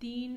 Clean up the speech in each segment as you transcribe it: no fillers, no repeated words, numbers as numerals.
3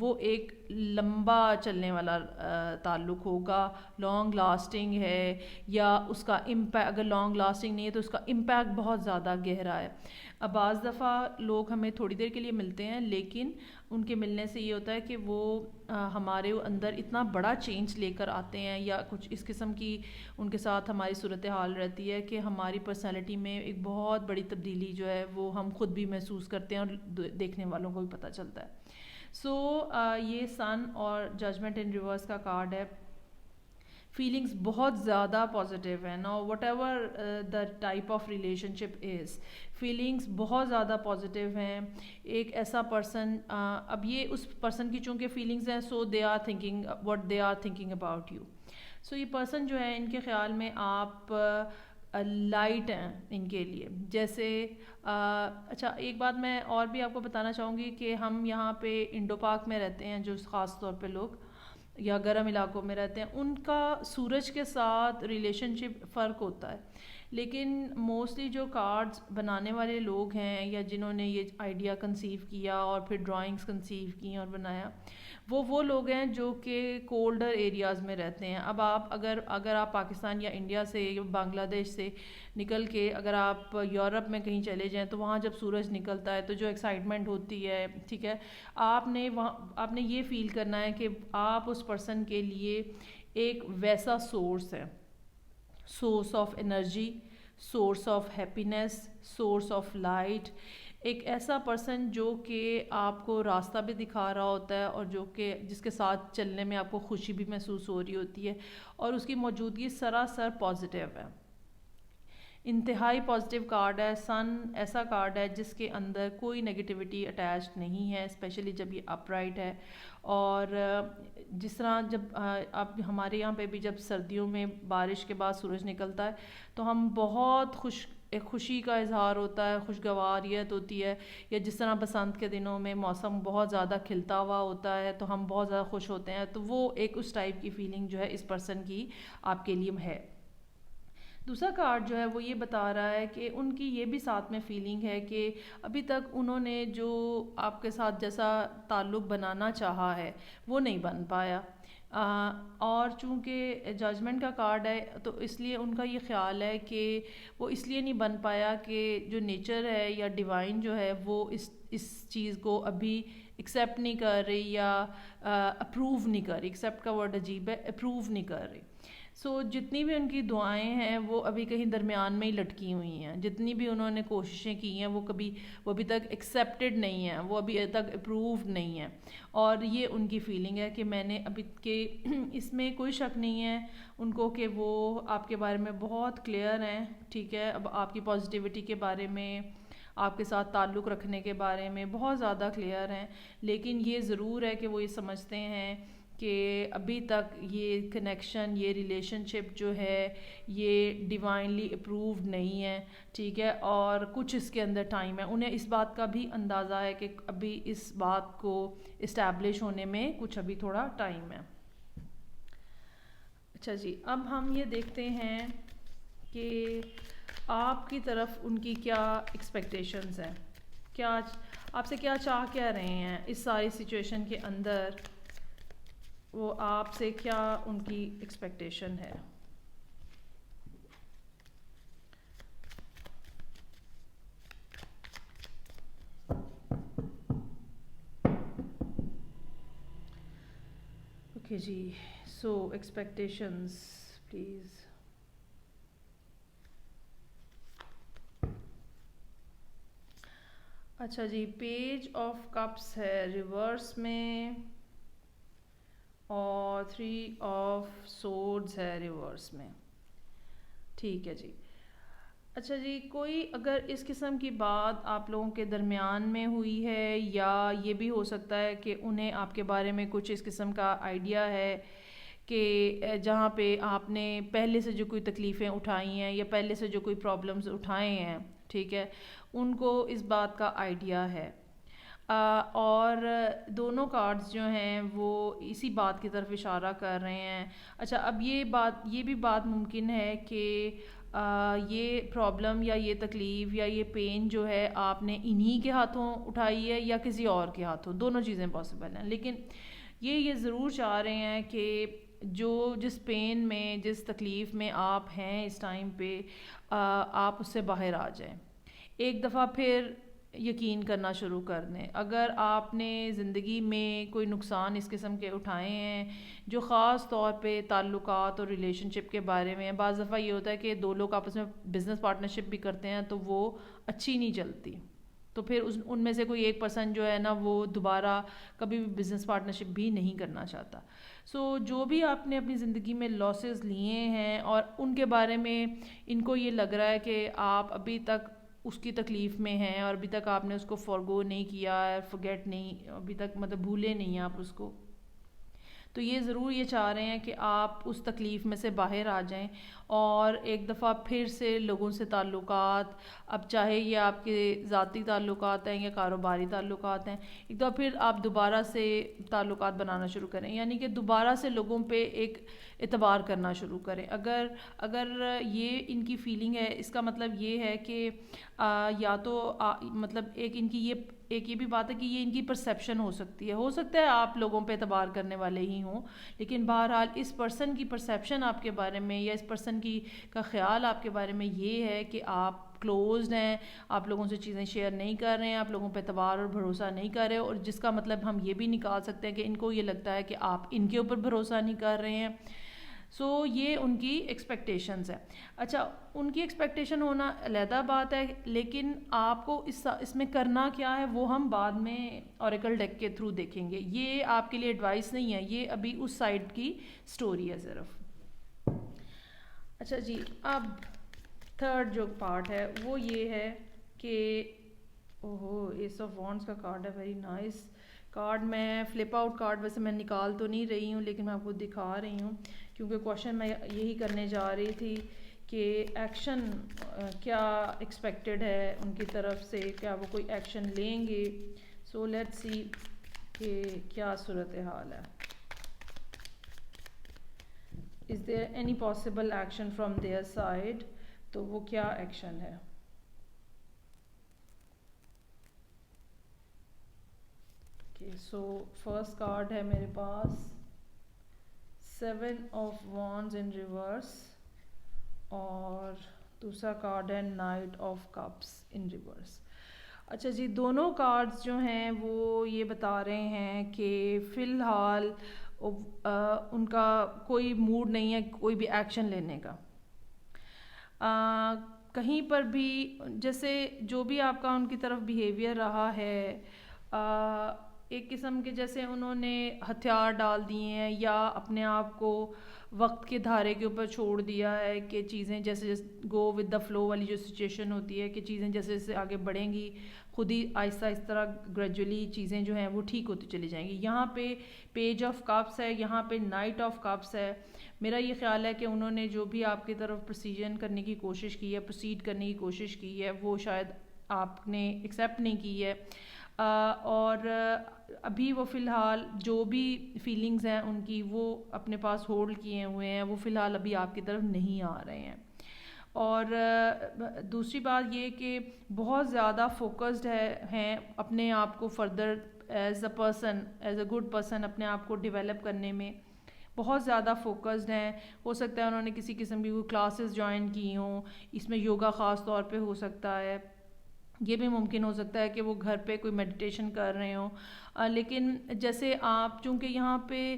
وہ ایک لمبا چلنے والا تعلق ہوگا، لانگ لاسٹنگ ہے، یا اس کا امپیکٹ اگر لانگ لاسٹنگ نہیں ہے تو اس کا امپیکٹ بہت زیادہ گہرا ہے۔ اب بعض دفعہ لوگ ہمیں تھوڑی دیر کے لیے ملتے ہیں، لیکن ان کے ملنے سے یہ ہوتا ہے کہ وہ ہمارے اندر اتنا بڑا چینج لے کر آتے ہیں، یا کچھ اس قسم کی ان کے ساتھ ہماری صورتحال رہتی ہے کہ ہماری پرسنالٹی میں ایک بہت بڑی تبدیلی جو ہے وہ ہم خود بھی محسوس کرتے ہیں اور دیکھنے والوں کو بھی پتہ چلتا ہے۔ سو یہ سن اور ججمنٹ ان ریورس کا کارڈ ہے۔ فیلنگس بہت زیادہ پازیٹیو ہیں نا، what ever the type of relation ship is, feelings بہت زیادہ پازیٹیو ہیں۔ ایک ایسا پرسن، اب یہ اس پرسن کی چونکہ فیلنگس ہیں، so they are thinking what they are thinking about you. So یہ پرسن جو ہے ان کے خیال میں آپ لائٹ ہیں ان کے لیے، جیسے اچھا ایک بات میں اور بھی آپ کو بتانا چاہوں گی کہ ہم یہاں پہ انڈو پاک میں رہتے ہیں، جو خاص طور پہ لوگ یا گرم علاقوں میں رہتے ہیں، ان کا سورج کے ساتھ ریلیشن شپ فرق ہوتا ہے، لیکن موسٹلی جو کارڈز بنانے والے لوگ ہیں یا جنہوں نے یہ آئیڈیا کنسیو کیا اور پھر ڈرائنگز کنسیو کی اور بنایا، وہ لوگ ہیں جو کہ کولڈر ایریاز میں رہتے ہیں۔ اب آپ اگر آپ پاکستان یا انڈیا سے یا بنگلہ دیش سے نکل کے اگر آپ یورپ میں کہیں چلے جائیں تو وہاں جب سورج نکلتا ہے تو جو ایکسائٹمنٹ ہوتی ہے، ٹھیک ہے، آپ نے یہ فیل کرنا ہے کہ آپ اس پرسن کے لیے ایک ویسا سورس ہے، source of energy, source of happiness, source of light, ایک ایسا پرسن جو کہ آپ کو راستہ بھی دکھا رہا ہوتا ہے اور جس کے ساتھ چلنے میں آپ کو خوشی بھی محسوس ہو رہی ہوتی ہے، اور اس کی موجودگی سراسر پازیٹیو ہے، انتہائی پازیٹیو کارڈ ہے۔ سن ایسا کارڈ ہے جس کے اندر کوئی نگیٹیوٹی اٹیچڈ نہیں ہے، اسپیشلی جب یہ اپ رائٹ ہے۔ اور جس طرح جب آپ ہمارے یہاں پہ بھی جب سردیوں میں بارش کے بعد سورج نکلتا ہے تو ہم بہت خوشی کا اظہار ہوتا ہے، خوشگواریت ہوتی ہے، یا جس طرح بسنت کے دنوں میں موسم بہت زیادہ کھلتا ہوا ہوتا ہے تو ہم بہت زیادہ خوش ہوتے ہیں، تو وہ ایک اس ٹائپ کی فیلنگ جو ہے اس پرسن کی آپ کے لیے ہے۔ دوسرا کارڈ جو ہے وہ یہ بتا رہا ہے کہ ان کی یہ بھی ساتھ میں فیلنگ ہے کہ ابھی تک انہوں نے جو آپ کے ساتھ جیسا تعلق بنانا چاہا ہے وہ نہیں بن پایا، اور چونکہ ججمنٹ کا کارڈ ہے تو اس لیے ان کا یہ خیال ہے کہ وہ اس لیے نہیں بن پایا کہ جو نیچر ہے یا ڈیوائن جو ہے وہ اس چیز کو ابھی ایکسیپٹ نہیں کر رہی، یا اپروو نہیں کر رہی، ایکسیپٹ کا ورڈ عجیب ہے، اپروو نہیں کر رہی۔ سو جتنی بھی ان کی دعائیں ہیں وہ ابھی کہیں درمیان میں ہی لٹکی ہوئی ہیں، جتنی بھی انہوں نے کوششیں کی ہیں وہ ابھی تک ایکسیپٹڈ نہیں ہیں، وہ ابھی تک اپرووڈ نہیں ہیں، اور یہ ان کی فیلنگ ہے کہ میں نے ابھی کہ اس میں کوئی شک نہیں ہے ان کو کہ وہ آپ کے بارے میں بہت کلیئر ہیں، ٹھیک ہے، اب آپ کی پازیٹیوٹی کے بارے میں، آپ کے ساتھ تعلق رکھنے کے بارے میں بہت زیادہ کلیئر ہیں، لیکن یہ ضرور ہے کہ وہ یہ سمجھتے ہیں کہ ابھی تک یہ کنیکشن، یہ ریلیشن شپ جو ہے یہ ڈیوائنلی اپرووڈ نہیں ہے، ٹھیک ہے، اور کچھ اس کے اندر ٹائم ہے، انہیں اس بات کا بھی اندازہ ہے کہ ابھی اس بات کو اسٹیبلش ہونے میں کچھ ابھی تھوڑا ٹائم ہے۔ اچھا جی، اب ہم یہ دیکھتے ہیں کہ آپ کی طرف ان کی کیا ایکسپیکٹیشنز ہیں، کیا آپ سے کیا چاہ کیا رہے ہیں اس ساری سچویشن کے اندر، وہ آپ سے کیا ان کی ایکسپیکٹیشن ہے۔ اوکے جی، سو ایکسپیکٹیشنز پلیز۔ اچھا جی، پیج آف کپس ہے ریورس میں، اور 3 آف سورڈز ہے ریورس میں، ٹھیک ہے جی۔ اچھا جی، کوئی اگر اس قسم کی بات آپ لوگوں کے درمیان میں ہوئی ہے، یا یہ بھی ہو سکتا ہے کہ انہیں آپ کے بارے میں کچھ اس قسم کا آئیڈیا ہے کہ جہاں پہ آپ نے پہلے سے جو کوئی تکلیفیں اٹھائی ہیں یا پہلے سے جو کوئی پرابلمز اٹھائے ہیں، ٹھیک ہے، ان کو اس بات کا آئیڈیا ہے، اور دونوں کارڈز جو ہیں وہ اسی بات کی طرف اشارہ کر رہے ہیں۔ اچھا، اب یہ بھی بات ممکن ہے کہ یہ پرابلم یا یہ تکلیف یا یہ پین جو ہے آپ نے انہی کے ہاتھوں اٹھائی ہے یا کسی اور کے ہاتھوں، دونوں چیزیں پاسبل ہیں، لیکن یہ ضرور چاہ رہے ہیں کہ جس پین میں، جس تکلیف میں آپ ہیں اس ٹائم پہ، آپ اس سے باہر آ جائیں، ایک دفعہ پھر یقین کرنا شروع کر دیں۔ اگر آپ نے زندگی میں کوئی نقصان اس قسم کے اٹھائے ہیں جو خاص طور پہ تعلقات اور ریلیشن شپ کے بارے میں، بعض دفعہ یہ ہوتا ہے کہ دو لوگ آپس میں بزنس پارٹنرشپ بھی کرتے ہیں تو وہ اچھی نہیں چلتی، تو پھر ان میں سے کوئی ایک پرسن جو ہے نا وہ دوبارہ کبھی بھی بزنس پارٹنرشپ بھی نہیں کرنا چاہتا۔ جو بھی آپ نے اپنی زندگی میں لاسز لیے ہیں اور ان کے بارے میں ان کو یہ لگ رہا ہے کہ آپ ابھی تک اس کی تکلیف میں ہیں اور ابھی تک آپ نے اس کو فورگو نہیں کیا ہے، فرگیٹ نہیں، ابھی تک مطلب بھولے نہیں آپ اس کو، تو یہ ضرور یہ چاہ رہے ہیں کہ آپ اس تکلیف میں سے باہر آ جائیں اور ایک دفعہ پھر سے لوگوں سے تعلقات، اب چاہے یہ آپ کے ذاتی تعلقات ہیں یا کاروباری تعلقات ہیں، ایک دفعہ پھر آپ دوبارہ سے تعلقات بنانا شروع کریں، یعنی کہ دوبارہ سے لوگوں پہ ایک اعتبار کرنا شروع کریں۔ اگر یہ ان کی فیلنگ ہے، اس کا مطلب یہ ہے کہ یا تو مطلب ایک یہ بھی بات ہے کہ یہ ان کی پرسیپشن ہو سکتی ہے، ہو سکتا ہے آپ لوگوں پہ اعتبار کرنے والے ہی ہوں، لیکن بہرحال اس پرسن کی پرسیپشن آپ کے بارے میں یا اس پرسن کا خیال آپ کے بارے میں یہ ہے کہ آپ کلوزڈ ہیں، آپ لوگوں سے چیزیں شیئر نہیں کر رہے ہیں، آپ لوگوں پہ اعتبار اور بھروسہ نہیں کر رہے، اور جس کا مطلب ہم یہ بھی نکال سکتے ہیں کہ ان کو یہ لگتا ہے کہ آپ ان کے اوپر بھروسہ نہیں کر رہے ہیں۔ یہ ان کی ایکسپیکٹیشنز ہے۔ اچھا، ان کی ایکسپیکٹیشن ہونا علیحدہ بات ہے، لیکن آپ کو اس میں کرنا کیا ہے وہ ہم بعد میں اوریکل ڈیک کے تھرو دیکھیں گے، یہ آپ کے لیے ایڈوائس نہیں ہے، یہ ابھی اس سائڈ کی سٹوری ہے صرف۔ اچھا جی، اب تھرڈ جو پارٹ ہے وہ یہ ہے کہ ایس آف وانڈس کا کارڈ ہے، ویری نائس کارڈ۔ میں فلپ آؤٹ کارڈ ویسے میں نکال تو نہیں رہی ہوں لیکن میں آپ کو دکھا رہی ہوں کیونکہ کوشچن میں یہی کرنے جا رہی تھی کہ ایکشن کیا ایکسپیکٹڈ ہے ان کی طرف سے، کیا وہ کوئی ایکشن لیں گے۔ لیٹس سی کہ کیا صورتحال ہے۔ Is there any possible action from their side, تو وہ کیا ایکشن ہے۔ فرسٹ کارڈ ہے میرے پاس 7 آف وانڈز ان ریورس اور دوسرا کارڈ ہے night of cups in reverse. اچھا جی، دونوں کارڈز جو ہیں وہ یہ بتا رہے ہیں کہ فی الحال ان کا کوئی موڈ نہیں ہے کوئی بھی ایکشن لینے کا، کہیں پر بھی جیسے جو بھی آپ کا ان کی طرف بیہیویئر رہا ہے، ایک قسم کے جیسے انہوں نے ہتھیار ڈال دیے ہیں یا اپنے آپ کو وقت کے دھارے کے اوپر چھوڑ دیا ہے کہ چیزیں جیسے گو ود دا فلو والی جو سچویشن ہوتی ہے کہ چیزیں جیسے جیسے آگے بڑھیں گی خود ہی آہستہ آہستہ گریجولی چیزیں جو ہیں وہ ٹھیک ہوتی چلی جائیں گی۔ یہاں پہ پیج آف کپس ہے، یہاں پہ نائٹ آف کپس ہے۔ میرا یہ خیال ہے کہ انہوں نے جو بھی آپ کی طرف پروسیجن کرنے کی کوشش کی ہے، پروسیڈ کرنے کی کوشش کی ہے، وہ شاید آپ نے ایکسیپٹ نہیں کی ہے، اور ابھی وہ فی الحال جو بھی فیلنگز ہیں ان کی وہ اپنے پاس ہولڈ کیے ہوئے ہیں، وہ فی الحال ابھی آپ کی طرف نہیں آ رہے ہیں۔ اور دوسری بات یہ کہ بہت زیادہ فوکسڈ ہیں اپنے آپ کو further as a good person اپنے آپ کو ڈیولپ کرنے میں بہت زیادہ فوکسڈ ہیں۔ ہو سکتا ہے انہوں نے کسی قسم کی کوئی کلاسز جوائن کی ہوں، اس میں یوگا خاص طور پہ ہو سکتا ہے، یہ بھی ممکن ہو سکتا ہے کہ وہ گھر پہ کوئی میڈیٹیشن کر رہے ہوں، لیکن جیسے آپ چونکہ یہاں پہ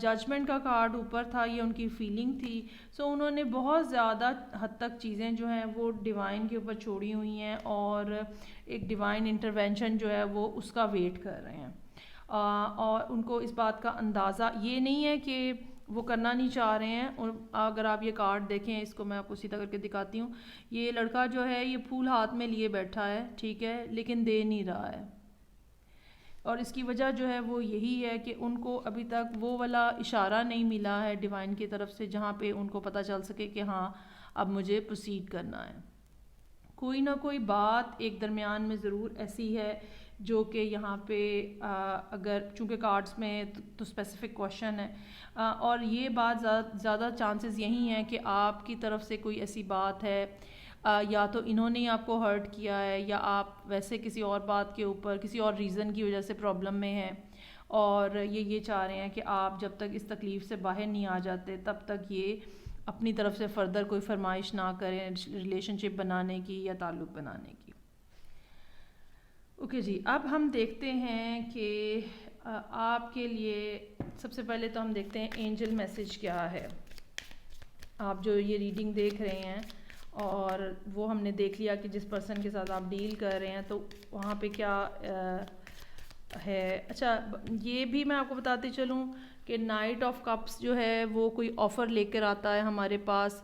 ججمنٹ کا کارڈ اوپر تھا، یہ ان کی فیلنگ تھی، انہوں نے بہت زیادہ حد تک چیزیں جو ہیں وہ ڈیوائن کے اوپر چھوڑی ہوئی ہیں اور ایک ڈیوائن انٹرونشن جو ہے وہ اس کا ویٹ کر رہے ہیں، اور ان کو اس بات کا اندازہ یہ نہیں ہے کہ وہ کرنا نہیں چاہ رہے ہیں۔ اور اگر آپ یہ کارڈ دیکھیں، اس کو میں آپ کو سیدھا کر کے دکھاتی ہوں، یہ لڑکا جو ہے یہ پھول ہاتھ میں لیے بیٹھا ہے، ٹھیک ہے، لیکن دے نہیں رہا ہے، اور اس کی وجہ جو ہے وہ یہی ہے کہ ان کو ابھی تک وہ والا اشارہ نہیں ملا ہے ڈیوائن کی طرف سے جہاں پہ ان کو پتہ چل سکے کہ ہاں اب مجھے پروسیڈ کرنا ہے۔ کوئی نہ کوئی بات ایک درمیان میں ضرور ایسی ہے جو کہ یہاں پہ اگر چونکہ کارڈز میں تو اسپیسیفک کویشچن ہے، اور یہ بات زیادہ چانسز یہی ہیں کہ آپ کی طرف سے کوئی ایسی بات ہے یا تو انہوں نے آپ کو ہرٹ کیا ہے، یا آپ ویسے کسی اور بات کے اوپر کسی اور ریزن کی وجہ سے پرابلم میں ہیں، اور یہ چاہ رہے ہیں کہ آپ جب تک اس تکلیف سے باہر نہیں آ جاتے تب تک یہ اپنی طرف سے فردر کوئی فرمائش نہ کریں ریلیشن شپ بنانے کی یا تعلق بنانے کی۔ اوکے جی، اب ہم دیکھتے ہیں کہ آپ کے لیے سب سے پہلے تو ہم دیکھتے ہیں اینجل میسیج کیا ہے۔ آپ جو یہ ریڈنگ دیکھ رہے ہیں اور وہ ہم نے دیکھ لیا کہ جس پرسن کے ساتھ آپ ڈیل کر رہے ہیں تو وہاں پہ کیا ہے۔ اچھا، یہ بھی میں آپ کو بتاتے چلوں کہ نائٹ آف کپس جو ہے وہ کوئی آفر لے کر آتا ہے ہمارے پاس۔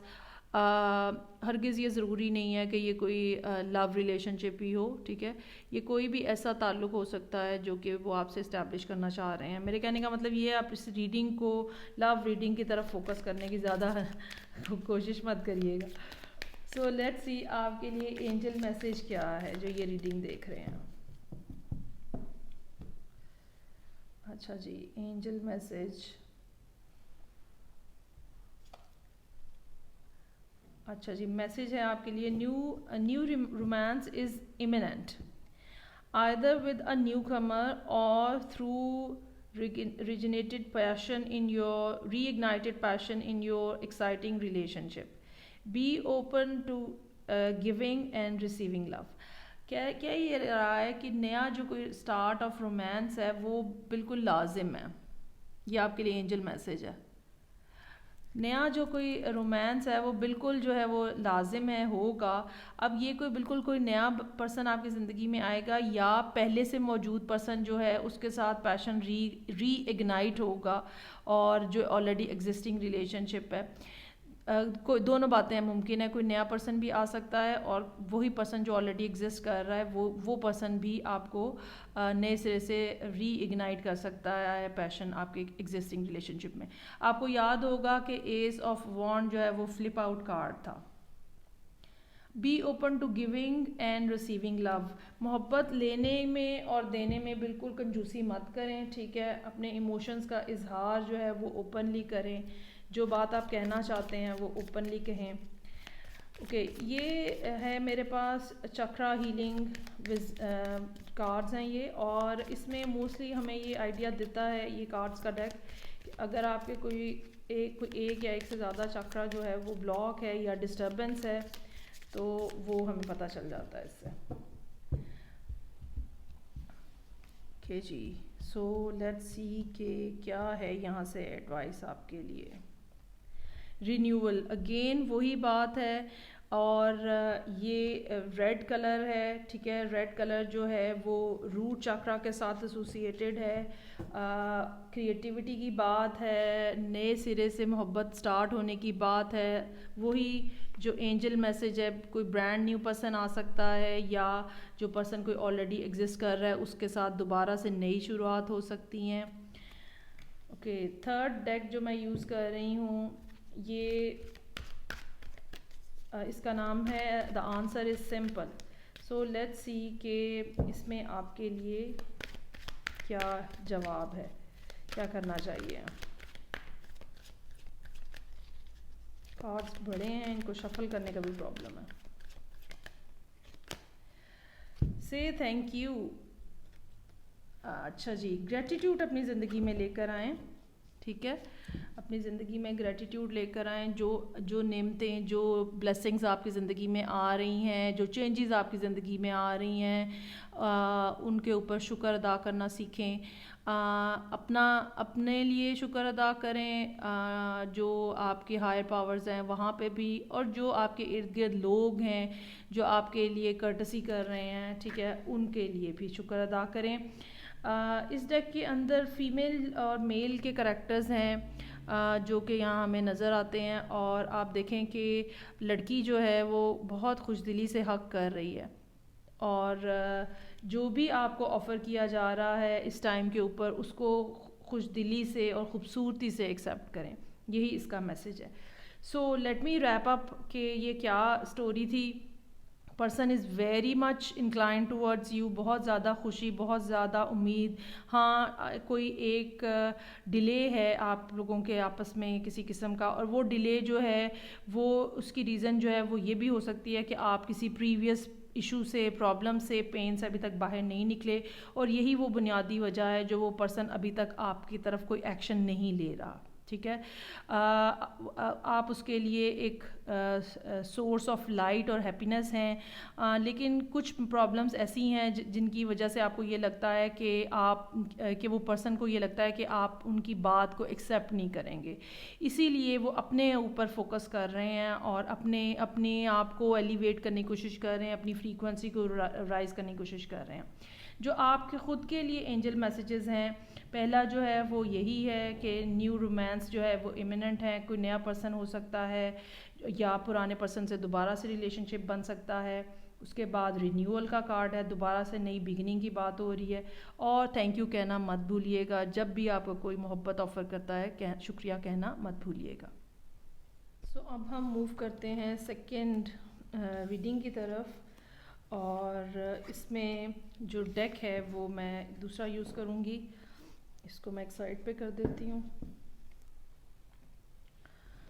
ہرگز یہ ضروری نہیں ہے کہ یہ کوئی لو ریلیشن شپ ہی ہو، ٹھیک ہے، یہ کوئی بھی ایسا تعلق ہو سکتا ہے جو کہ وہ آپ سے اسٹیبلش کرنا چاہ رہے ہیں۔ میرے کہنے کا مطلب یہ ہے آپ اس ریڈنگ کو لو ریڈنگ کی طرف فوکس کرنے کی زیادہ کوشش مت کریے گا۔ سو لیٹس سی آپ کے لیے اینجل میسیج کیا ہے جو یہ ریڈنگ دیکھ رہے ہیں۔ اچھا جی، اینجل میسیج، اچھا جی، میسیج ہے آپ کے لیے new romance is imminent either with a newcomer or through reignited passion in your exciting relationship. Be open to giving and receiving love. کیا یہ رہا ہے کہ نیا جو کوئی اسٹارٹ آف رومانس ہے وہ بالکل لازم ہے، یہ آپ کے لیے اینجل میسیج ہے۔ نیا جو کوئی رومانس ہے وہ بالکل جو ہے وہ لازم ہے، ہوگا۔ اب یہ کوئی بالکل کوئی نیا پرسن آپ کی زندگی میں آئے گا یا پہلے سے موجود پرسن جو ہے اس کے ساتھ پیشن ری اگنائٹ ہوگا، اور جو آلریڈی ایگزسٹنگ ریلیشن شپ ہے، کوئی دونوں باتیں ممکن ہے۔ کوئی نیا پرسن بھی آ سکتا ہے اور وہی پرسن جو آلریڈی ایگزسٹ کر رہا ہے وہ پرسن بھی آپ کو نئے سرے سے ری اگنائٹ کر سکتا ہے پیشن آپ کے ایگزسٹنگ ریلیشن شپ میں۔ آپ کو یاد ہوگا کہ ایس آف وانڈ جو ہے وہ فلپ آؤٹ کارڈ تھا۔ Be open to giving and receiving love, محبت لینے میں اور دینے میں بالکل کنجوسی مت کریں، ٹھیک ہے، اپنے ایموشنز کا اظہار جو ہے وہ اوپنلی کریں، جو بات آپ کہنا چاہتے ہیں وہ اوپنلی کہیں۔ اوکے، یہ ہے میرے پاس چکرا ہیلنگ کارڈز ہیں یہ، اور اس میں موسٹلی ہمیں یہ آئیڈیا دیتا ہے یہ کارڈز کا ڈیک کہ اگر آپ کے کوئی ایک یا ایک سے زیادہ چکرا جو ہے وہ بلاک ہے یا ڈسٹربنس ہے تو وہ ہمیں پتہ چل جاتا ہے اس سے۔ اوکے جی، سو لیٹس سی کہ کیا ہے یہاں سے ایڈوائس آپ کے لیے۔ رینیول، اگین وہی بات ہے، اور یہ ریڈ کلر ہے، ٹھیک ہے، ریڈ کلر جو ہے وہ روٹ چاکرا کے ساتھ ایسوسیٹیڈ ہے، کریٹیوٹی کی بات ہے، نئے سرے سے محبت سٹارٹ ہونے کی بات ہے، وہی جو اینجل میسیج ہے، کوئی برانڈ نیو پرسن آ سکتا ہے یا جو پرسن کوئی آلریڈی ایگزسٹ کر رہا ہے اس کے ساتھ دوبارہ سے نئی شروعات ہو سکتی ہیں۔ اوکے، تھرڈ ڈیک جو میں یوز کر رہی ہوں یہ اس کا نام ہے the answer is simple. So let's see کہ اس میں آپ کے لیے کیا جواب ہے، کیا کرنا چاہیے۔ کارڈز بڑے ہیں، ان کو شفل کرنے کا بھی پرابلم ہے۔ سے تھینک یو، اچھا جی، گریٹیٹیوڈ اپنی زندگی میں لے کر آئیں، ٹھیک ہے، اپنی زندگی میں گریٹیٹیوڈ لے کر آئیں، جو نعمتیں، جو بلیسنگز آپ کی زندگی میں آ رہی ہیں، جو چینجز آپ کی زندگی میں آ رہی ہیں، ان کے اوپر شکر ادا کرنا سیکھیں، اپنے لیے شکر ادا کریں، جو آپ کے ہائر پاورز ہیں وہاں پہ بھی، اور جو آپ کے ارد گرد لوگ ہیں جو آپ کے لیے کرٹسی کر رہے ہیں، ٹھیک ہے، ان کے لیے بھی شکر ادا کریں۔ اس ڈیک کے اندر فیمیل اور میل کے کریکٹرز ہیں جو کہ یہاں ہمیں نظر آتے ہیں، اور آپ دیکھیں کہ لڑکی جو ہے وہ بہت خوش دلی سے حق کر رہی ہے، اور جو بھی آپ کو آفر کیا جا رہا ہے اس ٹائم کے اوپر اس کو خوش دلی سے اور خوبصورتی سے ایکسیپٹ کریں، یہی اس کا میسیج ہے۔ So let me wrap up کہ یہ کیا سٹوری تھی، person is very much inclined towards you, بہت زیادہ خوشی، بہت زیادہ امید. ہاں کوئی ایک ڈیلے ہے آپ لوگوں کے آپس میں کسی قسم کا، اور وہ ڈیلے جو ہے وہ اس کی ریزن جو ہے وہ یہ بھی ہو سکتی ہے کہ آپ کسی پریویس ایشو سے، پرابلم سے، پین سے ابھی تک باہر نہیں نکلے، اور یہی وہ بنیادی وجہ ہے جو وہ پرسن ابھی تک آپ کی طرف کوئی ایکشن نہیں لے رہا. ٹھیک ہے، آپ اس کے لیے ایک سورس آف لائٹ اور ہیپینس ہیں، لیکن کچھ پرابلمس ایسی ہیں جن کی وجہ سے آپ کو یہ لگتا ہے کہ وہ پرسن کو یہ لگتا ہے کہ آپ ان کی بات کو ایکسیپٹ نہیں کریں گے، اسی لیے وہ اپنے اوپر فوکس کر رہے ہیں اور اپنے آپ کو ایلیویٹ کرنے کی کوشش کر رہے ہیں، اپنی فریکوینسی کو رائز کرنے کی کوشش کر رہے ہیں. جو آپ کے خود کے لیے اینجل میسیجز ہیں، پہلا جو ہے وہ یہی ہے کہ نیو رومانس جو ہے وہ امیوننٹ ہے. کوئی نیا پرسن ہو سکتا ہے یا پرانے پرسن سے دوبارہ سے ریلیشن شپ بن سکتا ہے. اس کے بعد رینیول کا کارڈ ہے، دوبارہ سے نئی بگننگ کی بات ہو رہی ہے. اور تھینک یو کہنا مت بھولیے گا، جب بھی آپ کو کوئی محبت آفر کرتا ہے شکریہ کہنا مت بھولیے گا. سو اب ہم موو کرتے ہیں سیکنڈ ریڈنگ کی طرف، اور اس میں جو ڈیک ہے وہ میں دوسرا یوز کروں گی. اس کو میں ایک سائڈ پہ کر دیتی ہوں.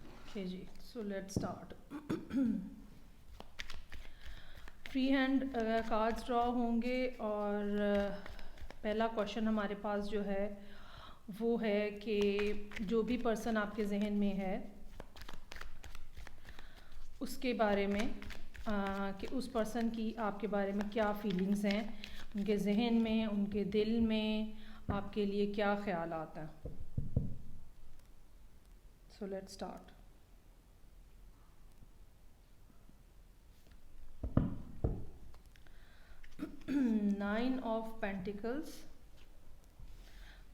اوکے جی، so let start. Free hand cards draw ہوں گے، اور پہلا کوشچن ہمارے پاس جو ہے وہ ہے کہ جو بھی پرسن آپ کے ذہن میں ہے اس کے بارے میں، کہ اس پرسن کی آپ کے بارے میں کیا فیلنگز ہیں، ان کے ذہن میں، ان کے دل میں آپ کے لیے کیا خیالات ہیں. So let start. Nine of pentacles,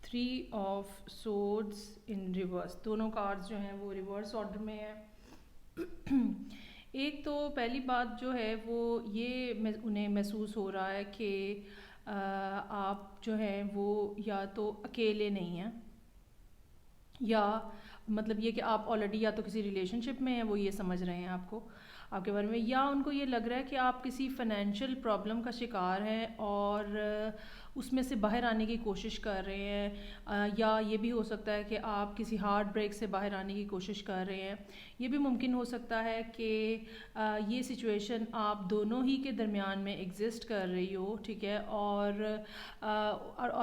three of swords in reverse. دونوں کارڈز جو ہیں وہ ریورس آرڈر میں ہیں. ایک تو پہلی بات جو ہے وہ یہ انہیں محسوس ہو رہا ہے کہ آپ جو ہیں وہ یا تو اکیلے نہیں ہیں، یا مطلب یہ کہ آپ آلریڈی یا تو کسی ریلیشن شپ میں ہیں، وہ یہ سمجھ رہے ہیں آپ کو، آپ کے بارے میں، یا ان کو یہ لگ رہا ہے کہ آپ کسی فائنینشیل پرابلم کا شکار ہیں اور اس میں سے باہر آنے کی کوشش کر رہے ہیں، یا یہ بھی ہو سکتا ہے کہ آپ کسی ہارٹ بریک سے باہر آنے کی کوشش کر رہے ہیں. یہ بھی ممکن ہو سکتا ہے کہ یہ سچویشن آپ دونوں ہی کے درمیان میں ایگزسٹ کر رہی ہو. ٹھیک ہے، اور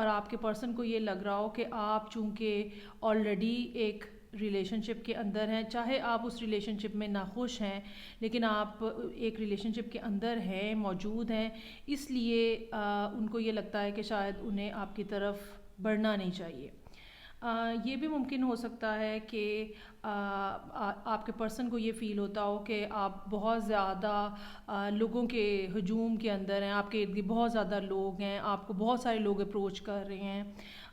آپ کے پرسن کو یہ لگ رہا ہو کہ آپ چونکہ آلریڈی ایک ریلیشن شپ کے اندر ہیں، چاہے آپ اس ریلیشن شپ میں ناخوش ہیں لیکن آپ ایک ریلیشن شپ کے اندر ہیں، موجود ہیں، اس لیے ان کو یہ لگتا ہے کہ شاید انہیں آپ کی طرف بڑھنا نہیں چاہیے. یہ بھی ممکن ہو سکتا ہے کہ آپ کے پرسن کو یہ فیل ہوتا ہو کہ آپ بہت زیادہ لوگوں کے ہجوم کے اندر ہیں، آپ کے ارد گرد بہت زیادہ لوگ ہیں، آپ کو بہت سارے لوگ اپروچ کر رہے ہیں،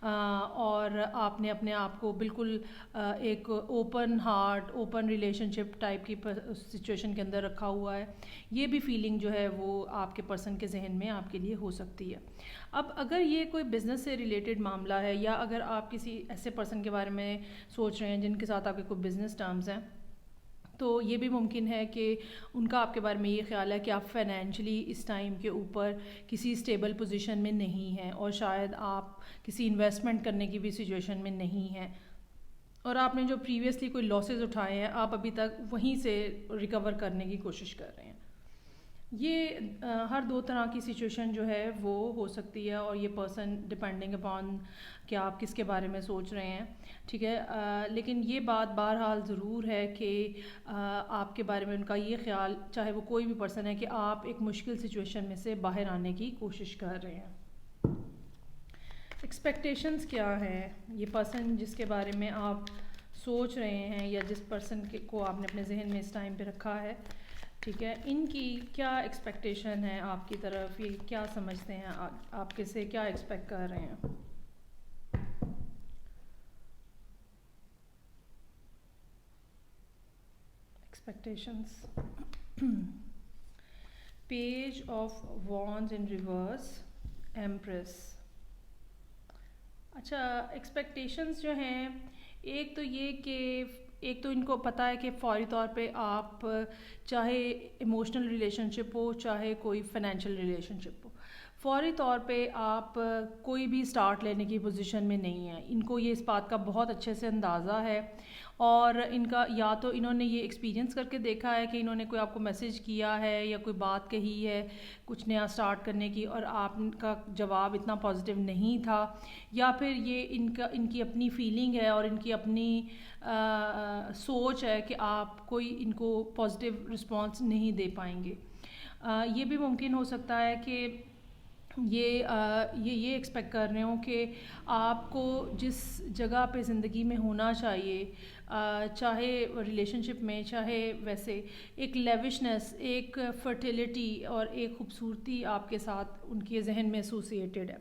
اور آپ نے اپنے آپ کو بالکل ایک اوپن ہارٹ، اوپن ریلیشن شپ ٹائپ کی سچویشن کے اندر رکھا ہوا ہے. یہ بھی فیلنگ جو ہے وہ آپ کے پرسن کے ذہن میں آپ کے لیے ہو سکتی ہے. اب اگر یہ کوئی بزنس سے ریلیٹڈ معاملہ ہے، یا اگر آپ کسی ایسے پرسن کے بارے میں سوچ رہے ہیں جن کے ساتھ آپ کے کوئی بزنس ٹرمز ہیں، تو یہ بھی ممکن ہے کہ ان کا آپ کے بارے میں یہ خیال ہے کہ آپ فائنینشلی اس ٹائم کے اوپر کسی اسٹیبل پوزیشن میں نہیں ہیں، اور شاید آپ کسی انویسٹمنٹ کرنے کی بھی سچویشن میں نہیں ہیں، اور آپ نے جو پریویسلی کوئی لاسز اٹھائے ہیں آپ ابھی تک وہیں سے ریکور کرنے کی کوشش کر رہے ہیں. یہ ہر دو طرح کی سچویشن جو ہے وہ ہو سکتی ہے، اور یہ پرسن ڈپینڈنگ اپان کہ آپ کس کے بارے میں سوچ رہے ہیں. ٹھیک ہے، لیکن یہ بات بہرحال ضرور ہے کہ آپ کے بارے میں ان کا یہ خیال، چاہے وہ کوئی بھی پرسن ہے، کہ آپ ایک مشکل سچویشن میں سے باہر آنے کی کوشش کر رہے ہیں. ایکسپیکٹیشنز کیا ہیں؟ یہ پرسن جس کے بارے میں آپ سوچ رہے ہیں، یا جس پرسن کو آپ نے اپنے ذہن میں اس ٹائم پہ رکھا ہے، ٹھیک ہے، ان کی کیا ایکسپیکٹیشن ہے آپ کی طرف؟ یہ کیا سمجھتے ہیں آپ کے سے کیا ایکسپیکٹ کر رہے ہیں؟ Expectations. Page of wands in reverse, empress. اچھا، ایکسپیکٹیشنز جو ہیں، ایک تو یہ کہ ایک تو ان کو پتہ ہے کہ فوری طور پہ آپ چاہے ایموشنل ریلیشن شپ ہو چاہے کوئی فائنینشیل ریلیشن شپ ہو، فوری طور پہ آپ کوئی بھی سٹارٹ لینے کی پوزیشن میں نہیں ہیں. ان کو یہ اس بات کا بہت اچھے سے اندازہ ہے، اور ان کا یا تو انہوں نے یہ ایکسپیرینس کر کے دیکھا ہے کہ انہوں نے کوئی آپ کو میسج کیا ہے یا کوئی بات کہی ہے کچھ نیا سٹارٹ کرنے کی اور آپ کا جواب اتنا پازیٹیو نہیں تھا، یا پھر یہ ان کی اپنی فیلنگ ہے اور ان کی اپنی سوچ ہے کہ آپ کوئی ان کو پازیٹیو رسپانس نہیں دے پائیں گے. یہ بھی ممکن ہو سکتا ہے کہ یہ ایکسپیکٹ کر رہے ہوں کہ آپ کو جس جگہ پہ زندگی میں ہونا چاہیے، چاہے ریلیشن شپ میں چاہے ویسے، ایک لیوشنس، ایک فرٹیلیٹی اور ایک خوبصورتی آپ کے ساتھ ان کے ذہن میں ایسوسیٹیڈ ہے،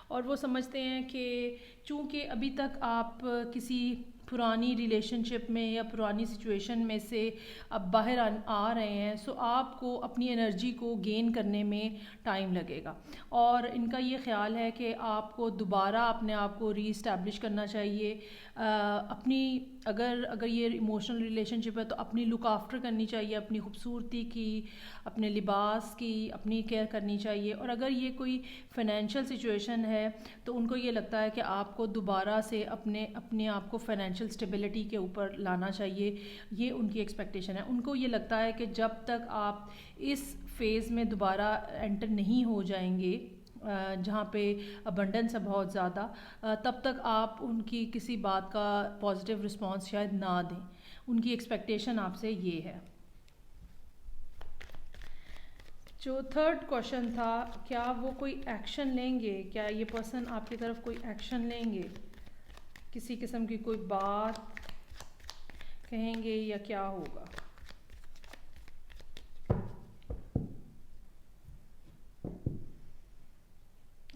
اور وہ سمجھتے ہیں کہ چونکہ ابھی تک آپ کسی پرانی ریلیشن شپ میں یا پرانی سچویشن میں سے اب باہر آ رہے ہیں، سو آپ کو اپنی انرجی کو گین کرنے میں ٹائم لگے گا، اور ان کا یہ خیال ہے کہ آپ کو دوبارہ اپنے آپ کو ری اسٹیبلش کرنا چاہیے. اپنی اگر یہ ایموشنل ریلیشن شپ ہے تو اپنی لک آفٹر کرنی چاہیے، اپنی خوبصورتی کی، اپنے لباس کی اپنی کیئر کرنی چاہیے. اور اگر یہ کوئی فائنینشیل سچویشن ہے تو ان کو یہ لگتا ہے کہ آپ کو دوبارہ سے اپنے آپ کو فائنینشیل اسٹیبلٹی کے اوپر لانا چاہیے. یہ ان کی ایکسپیکٹیشن ہے. ان کو یہ لگتا ہے کہ جب تک آپ اس فیز میں دوبارہ انٹر نہیں ہو جائیں گے جہاں پہ ابنڈنس ہے بہت زیادہ، تب تک آپ ان کی کسی بات کا پازیٹیو رسپانس شاید نہ دیں. ان کی ایکسپیکٹیشن آپ سے یہ ہے. جو تھرڈ کوشچن تھا، کیا وہ کوئی ایکشن لیں گے، کیا یہ پرسن آپ کی طرف کوئی ایکشن لیں گے، کسی قسم کی کوئی بات کہیں گے یا کیا ہوگا.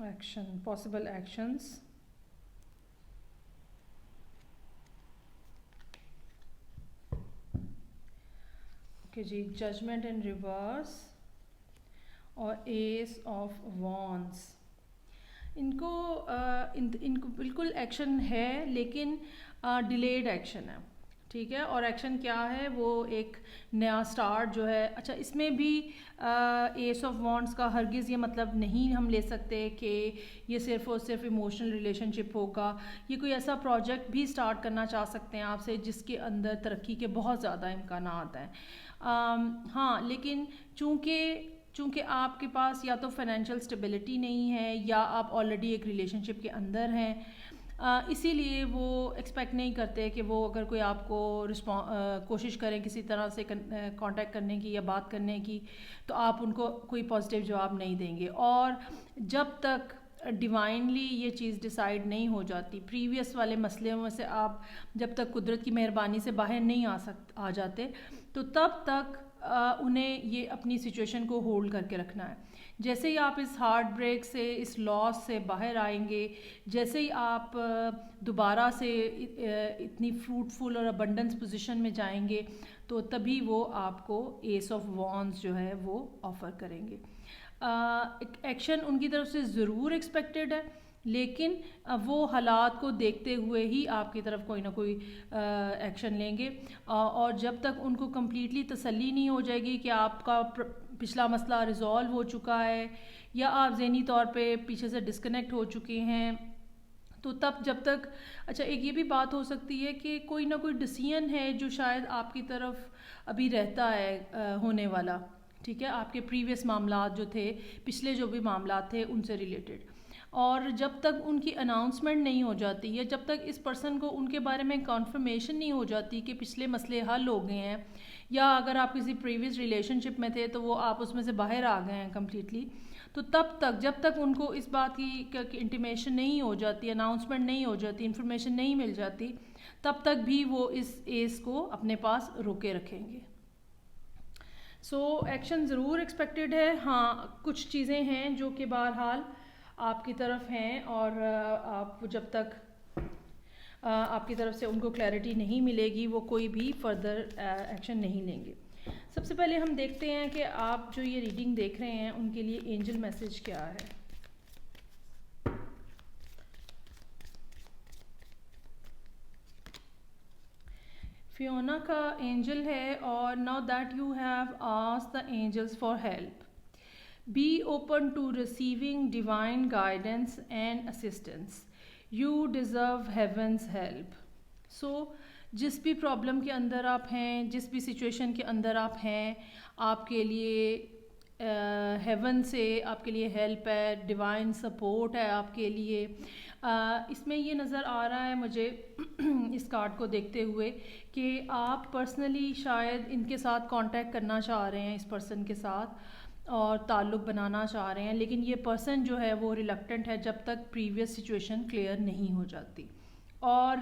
Action, possible actions. اوکے جی، ججمنٹ ان ریورس اور ایس آف وانس. ان کو بالکل ایکشن ہے لیکن ڈیلیڈ ایکشن ہے، ٹھیک ہے. اور ایکشن کیا ہے، وہ ایک نیا سٹارٹ جو ہے. اچھا، اس میں بھی ایس آف وانٹس کا ہرگز یہ مطلب نہیں ہم لے سکتے کہ یہ صرف اور صرف ایموشنل ریلیشن شپ ہوگا. یہ کوئی ایسا پروجیکٹ بھی سٹارٹ کرنا چاہ سکتے ہیں آپ سے جس کے اندر ترقی کے بہت زیادہ امکانات ہیں. ہاں، لیکن چونکہ آپ کے پاس یا تو فائنینشیل اسٹیبلٹی نہیں ہے یا آپ آلریڈی ایک ریلیشن شپ کے اندر ہیں، اسی لیے وہ ایکسپیکٹ نہیں کرتے کہ وہ اگر کوئی آپ کو کوشش کریں کسی طرح سے کانٹیکٹ کرنے کی یا بات کرنے کی تو آپ ان کو کوئی پازیٹیو جواب نہیں دیں گے. اور جب تک ڈیوائنلی یہ چیز ڈیسائیڈ نہیں ہو جاتی، پریویس والے مسئلے میں سے آپ جب تک قدرت کی مہربانی سے باہر نہیں آ جاتے تو تب تک انہیں یہ اپنی سچویشن کو ہولڈ کر کے رکھنا ہے. جیسے ہی آپ اس ہارٹ بریک سے، اس لاس سے باہر آئیں گے، جیسے ہی آپ دوبارہ سے اتنی فروٹفل اور ابنڈنس پوزیشن میں جائیں گے تو تبھی وہ آپ کو ایس آف وانس جو ہے وہ آفر کریں گے. ایکشن ان کی طرف سے ضرور ایکسپیکٹڈ ہے، لیکن وہ حالات کو دیکھتے ہوئے ہی آپ کی طرف کوئی نہ کوئی ایکشن لیں گے. اور جب تک ان کو کمپلیٹلی تسلی نہیں ہو جائے گی کہ آپ کا پچھلا مسئلہ ریزالو ہو چکا ہے یا آپ ذہنی طور پہ پیچھے سے ڈسکنیکٹ ہو چکے ہیں، تو تب جب تک اچھا ایک یہ بھی بات ہو سکتی ہے کہ کوئی نہ کوئی ڈیسیژن ہے جو شاید آپ کی طرف ابھی رہتا ہے ہونے والا، ٹھیک ہے، آپ کے پریویس معاملات جو تھے، پچھلے جو بھی معاملات تھے ان سے ریلیٹڈ. اور جب تک ان کی اناؤنسمنٹ نہیں ہو جاتی یا جب تک اس پرسن کو ان کے بارے میں کنفرمیشن نہیں ہو جاتی کہ پچھلے مسئلے حل ہو گئے ہیں، یا اگر آپ کسی پریویس ریلیشن شپ میں تھے تو وہ آپ اس میں سے باہر آ گئے ہیں کمپلیٹلی، تو تب تک جب تک ان کو اس بات کی انٹیمیشن نہیں ہو جاتی، اناؤنسمنٹ نہیں ہو جاتی، انفارمیشن نہیں مل جاتی، تب تک بھی وہ اس ایس کو اپنے پاس روکے رکھیں گے. سو ایکشن ضرور ایکسپیکٹڈ ہے. ہاں، کچھ چیزیں ہیں جو کہ بہرحال آپ کی طرف ہیں اور آپ جب تک آپ کی طرف سے ان کو کلیئرٹی نہیں ملے گی وہ کوئی بھی فردر ایکشن نہیں لیں گے. سب سے پہلے ہم دیکھتے ہیں کہ آپ جو یہ ریڈنگ دیکھ رہے ہیں ان کے لیے اینجل میسج کیا ہے. فیونا کا اینجل ہے اور now that you have asked the angels for help, be open to receiving divine guidance and assistance. You deserve heaven's help. So جس بھی پرابلم کے اندر آپ ہیں, جس بھی سچویشن کے اندر آپ ہیں, آپ کے لیے ہیون سے آپ کے لیے ہیلپ ہے, ڈیوائن سپورٹ ہے آپ کے لیے. اس میں یہ نظر آ رہا ہے مجھے اس کارڈ کو دیکھتے ہوئے کہ آپ پرسنلی شاید ان کے ساتھ کانٹیکٹ کرنا چاہ رہے ہیں, اس پرسن کے ساتھ اور تعلق بنانا چاہ رہے ہیں, لیکن یہ پرسن جو ہے وہ ریلکٹنٹ ہے جب تک پریویس سچویشن کلیئر نہیں ہو جاتی. اور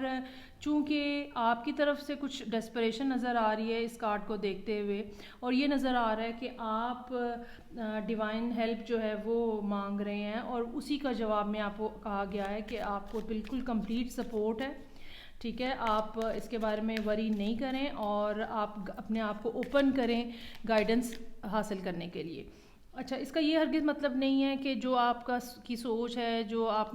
چونکہ آپ کی طرف سے کچھ ڈیسپریشن نظر آ رہی ہے اس کارڈ کو دیکھتے ہوئے, اور یہ نظر آ رہا ہے کہ آپ ڈیوائن ہیلپ جو ہے وہ مانگ رہے ہیں, اور اسی کا جواب میں آپ کو کہا گیا ہے کہ آپ کو بالکل کمپلیٹ سپورٹ ہے. ٹھیک ہے, آپ اس کے بارے میں وری نہیں کریں اور آپ اپنے آپ کو اوپن کریں گائیڈنس حاصل کرنے کے لیے. اچھا, اس کا یہ ہرگز مطلب نہیں ہے کہ جو آپ کی سوچ ہے, جو آپ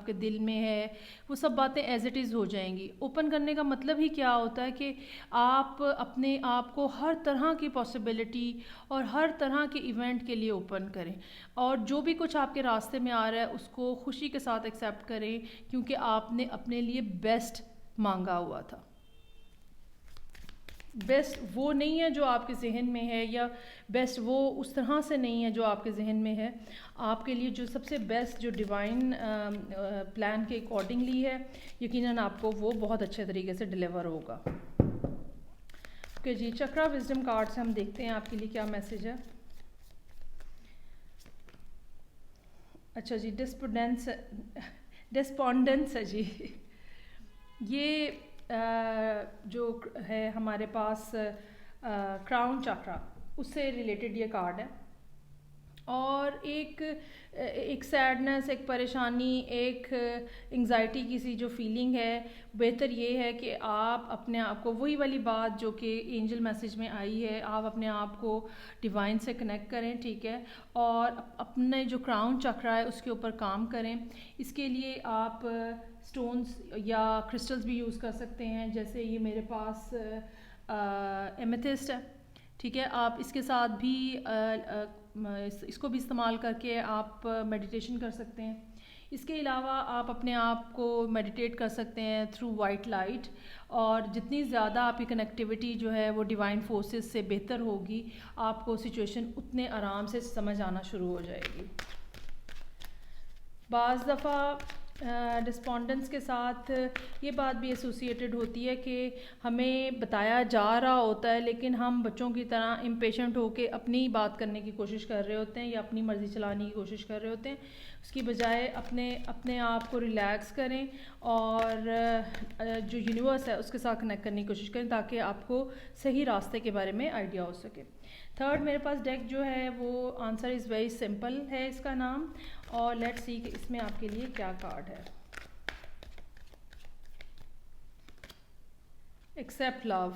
کے دل میں ہے, وہ سب باتیں ایز اٹ از ہو جائیں گی. اوپن کرنے کا مطلب ہی کیا ہوتا ہے کہ آپ اپنے آپ کو ہر طرح کی پاسبلٹی اور ہر طرح کے ایونٹ کے لیے اوپن کریں, اور جو بھی کچھ آپ کے راستے میں آ رہا ہے اس کو خوشی کے ساتھ ایکسیپٹ کریں, کیونکہ آپ نے اپنے لیے بیسٹ مانگا ہوا تھا. بیسٹ وہ نہیں ہے جو آپ کے ذہن میں ہے, یا بیسٹ وہ اس طرح سے نہیں ہے جو آپ کے ذہن میں ہے. آپ کے لیے جو سب سے بیسٹ جو ڈیوائن پلان کے اکارڈنگلی ہے, یقیناً آپ کو وہ بہت اچھے طریقے سے ڈیلیور ہوگا. اوکے جی, چکرا وزڈم کارڈ سے ہم دیکھتے ہیں آپ کے لیے کیا میسج ہے. اچھا جی, ڈسپونڈنس ہے جی. یہ جو ہے ہمارے پاس کراؤن چاکرا, اس سے ریلیٹڈ یہ کارڈ ہے, اور ایک سیڈنس, ایک پریشانی, ایک انگزائٹی کی سی جو فیلنگ ہے, بہتر یہ ہے کہ آپ اپنے آپ کو, وہی والی بات جو کہ اینجل میسج میں آئی ہے, آپ اپنے آپ کو ڈیوائن سے کنیکٹ کریں. ٹھیک ہے, اور اپنے جو کراؤن چکرا ہے اس کے اوپر کام کریں. اس کے لیے آپ سٹونز یا کرسٹلز بھی یوز کر سکتے ہیں, جیسے یہ میرے پاس ایمیتھسٹ ہے. ٹھیک ہے, آپ اس کے ساتھ بھی اس کو بھی استعمال کر کے آپ میڈیٹیشن کر سکتے ہیں. اس کے علاوہ آپ اپنے آپ کو میڈیٹیٹ کر سکتے ہیں تھرو وائٹ لائٹ, اور جتنی زیادہ آپ کی کنیکٹیوٹی جو ہے وہ ڈیوائن فورسز سے بہتر ہوگی, آپ کو سچویشن اتنے آرام سے سمجھ آنا شروع ہو جائے گی. بعض دفعہ ڈسپونڈنس کے ساتھ یہ بات بھی ایسوسیٹڈ ہوتی ہے کہ ہمیں بتایا جا رہا ہوتا ہے, لیکن ہم بچوں کی طرح امپیشنٹ ہو کے اپنی بات کرنے کی کوشش کر رہے ہوتے ہیں, یا اپنی مرضی چلانے کی کوشش کر رہے ہوتے ہیں. اس کی بجائے اپنے آپ کو ریلیکس کریں اور جو یونیورس ہے اس کے ساتھ کنیکٹ کرنے کی کوشش کریں, تاکہ آپ کو صحیح راستے کے بارے میں آئیڈیا ہو سکے. تھرڈ میرے پاس ڈیک جو ہے وہ آنسر از ویری سمپل ہے اس کا نام, اور لیٹس سی کہ اس میں آپ کے لیے کیا کارڈ ہے. ایکسیپٹ لو,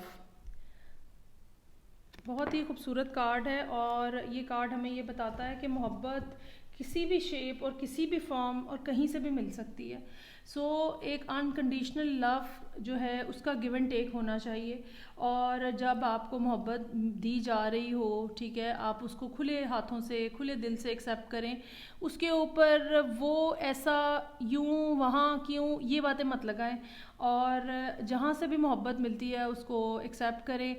بہت ہی خوبصورت کارڈ ہے, اور یہ کارڈ ہمیں یہ بتاتا ہے کہ محبت کسی بھی شیپ اور کسی بھی فارم اور کہیں سے بھی مل سکتی ہے. سو ایک انکنڈیشنل لو جو ہے اس کا گیو اینڈ ٹیک ہونا چاہیے, اور جب آپ کو محبت دی جا رہی ہو, ٹھیک ہے, آپ اس کو کھلے ہاتھوں سے, کھلے دل سے ایکسیپٹ کریں. اس کے اوپر وہ ایسا یوں وہاں کیوں یہ باتیں مت لگائیں, اور جہاں سے بھی محبت ملتی ہے اس کو ایکسیپٹ کریں.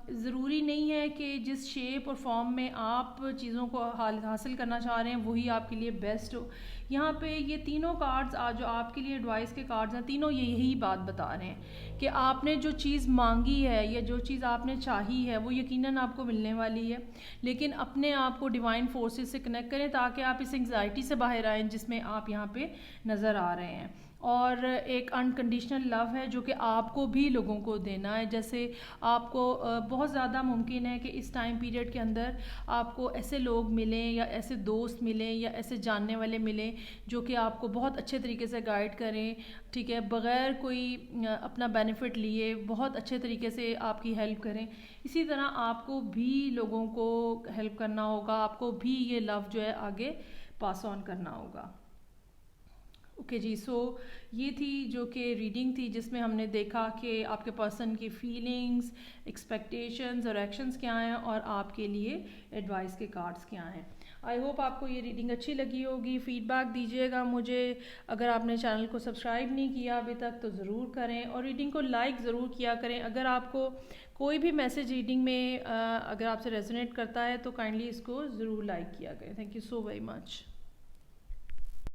ضروری نہیں ہے کہ جس شیپ اور فارم میں آپ چیزوں کو حاصل کرنا چاہ رہے ہیں وہی آپ کے لیے بیسٹ ہو. یہاں پہ یہ تینوں کارڈز جو آپ کے لیے ایڈوائس کے کارڈز ہیں, تینوں یہی بات بتا رہے ہیں کہ آپ نے جو چیز مانگی ہے یا جو چیز آپ نے چاہی ہے وہ یقیناً آپ کو ملنے والی ہے, لیکن اپنے آپ کو ڈیوائن فورسز سے کنیکٹ کریں تاکہ آپ اس انگزائٹی سے باہر آئیں جس میں آپ یہاں پہ نظر آ رہے ہیں. اور ایک انکنڈیشنل لو ہے جو کہ آپ کو بھی لوگوں کو دینا ہے. جیسے آپ کو بہت زیادہ ممکن ہے کہ اس ٹائم پیریڈ کے اندر آپ کو ایسے لوگ ملیں, یا ایسے دوست ملیں, یا ایسے جاننے والے ملیں جو کہ آپ کو بہت اچھے طریقے سے گائیڈ کریں. ٹھیک ہے, بغیر کوئی اپنا بینیفٹ لیے بہت اچھے طریقے سے آپ کی ہیلپ کریں. اسی طرح آپ کو بھی لوگوں کو ہیلپ کرنا ہوگا, آپ کو بھی یہ لو جو ہے آگے پاس آن کرنا ہوگا. اوکے جی، سو یہ تھی جو کہ ریڈنگ تھی جس میں ہم نے دیکھا کہ آپ کے پرسن کی فیلنگز، ایکسپیکٹیشنز اور ایکشنز کیا ہیں اور آپ کے لیے ایڈوائس کے کارڈز کیا ہیں. آئی ہوپ آپ کو یہ ریڈنگ اچھی لگی ہوگی. فیڈ بیک دیجیے گا مجھے. اگر آپ نے چینل کو سبسکرائب نہیں کیا ابھی تک تو ضرور کریں اور ریڈنگ کو لائک ضرور کیا کریں. اگر آپ کو کوئی بھی میسج ریڈنگ میں اگر آپ سے ریزونیٹ کرتا ہے تو کائنڈلی اس کو ضرور لائک کیا کریں. Thank you so very much.